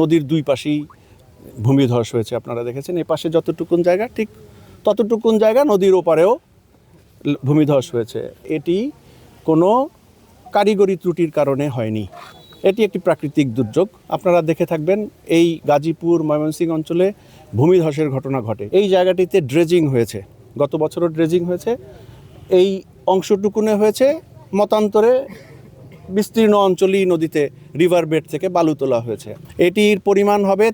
নদীর দুই পাশেই ভূমিধস হয়েছে, আপনারা দেখেছেন। এ পাশে যতটুকুন জায়গা ঠিক ততটুকুন জায়গা নদীর ওপারেও ভূমিধস হয়েছে। এটি কোনো কারিগরি ত্রুটির কারণে হয়নি, এটি একটি প্রাকৃতিক দুর্যোগ। আপনারা দেখে থাকবেন এই গাজীপুর ময়মনসিংহ অঞ্চলে ভূমিধসের ঘটনা ঘটে। এই জায়গাটিতে ড্রেজিং হয়েছে, গত বছরও ড্রেজিং হয়েছে। এই অংশটুকুনে হয়েছে, মতান্তরে বিস্তীর্ণ অঞ্চলই নদীতে রিভার বেড থেকে বালু তোলা হয়েছে। এটির পরিমাণ হবে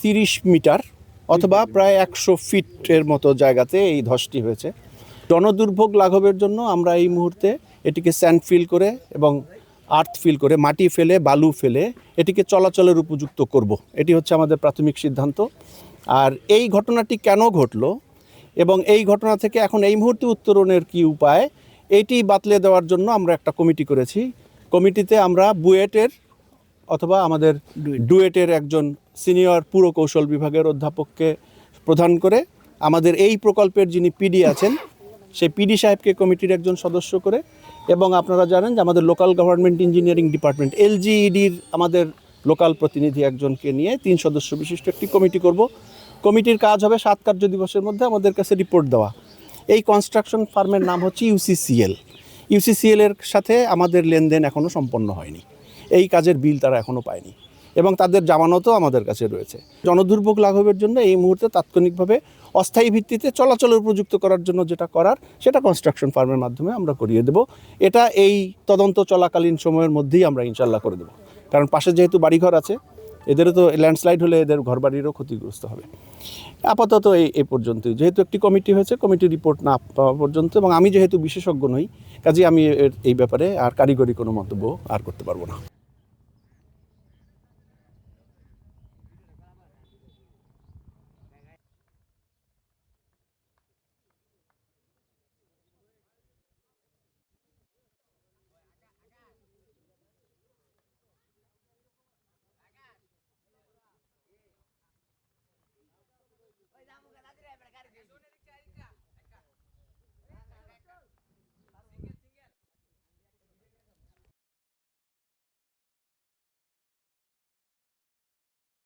30 মিটার অথবা প্রায় 100 ফিটের মতো জায়গাতে এই ধসটি হয়েছে। জনদুর্ভোগ লাঘবের জন্য আমরা এই মুহূর্তে এটিকে স্যান্ড ফিল করে এবং আর্থ ফিল করে, মাটি ফেলে বালু ফেলে এটিকে চলাচলের উপযুক্ত করব। এটি হচ্ছে আমাদের প্রাথমিক সিদ্ধান্ত। আর এই ঘটনাটি কেন ঘটলো এবং এই ঘটনা থেকে এখন এই মুহূর্তে উত্তরণের কি উপায়, এইটি বাতলে দেওয়ার জন্য আমরা একটা কমিটি করেছি। কমিটিতে আমরা বুয়েটের অথবা আমাদের ডুয়েটের একজন সিনিয়র পুরকৌশল বিভাগের অধ্যাপককে প্রধান করে, আমাদের এই প্রকল্পের যিনি পিডি আছেন সেই পিডি সাহেবকে কমিটির একজন সদস্য করে, এবং আপনারা জানেন যে আমাদের লোকাল গভর্নমেন্ট ইঞ্জিনিয়ারিং ডিপার্টমেন্ট এলজিইডির আমাদের লোকাল প্রতিনিধি একজনকে নিয়ে 3 সদস্য বিশিষ্ট একটি কমিটি করব। কমিটির কাজ হবে 7 কার্য দিবসের মধ্যে আমাদের কাছে রিপোর্ট দেওয়া। এই কনস্ট্রাকশন ফার্মের নাম হচ্ছে ইউসিসিএল। ইউসিসিএলের সাথে আমাদের লেনদেন এখনও সম্পন্ন হয়নি, এই কাজের বিল তারা এখনও পায়নি এবং তাদের জামানতও আমাদের কাছে রয়েছে। জনদুর্ভোগ লাঘবের জন্য এই মুহূর্তে তাৎক্ষণিকভাবে অস্থায়ী ভিত্তিতে চলাচলের উপযুক্ত করার জন্য যেটা করার, সেটা কনস্ট্রাকশন ফার্মের মাধ্যমে আমরা করিয়ে দেব। এটা এই তদন্ত চলাকালীন সময়ের মধ্যেই আমরা ইনশাল্লাহ করে দেব, কারণ পাশে যেহেতু বাড়িঘর আছে, এদেরও তো ল্যান্ডস্লাইড হলে এদের ঘরবাড়িরও ক্ষতিগ্রস্ত হবে। আপাতত এই পর্যন্তই, যেহেতু একটি কমিটি হয়েছে, কমিটি রিপোর্ট না পাওয়া পর্যন্ত, এবং আমি যেহেতু বিশেষজ্ঞ নই, কাজে আমি এই ব্যাপারে আর কারিগরি কোনো মন্তব্য আর করতে পারবো না।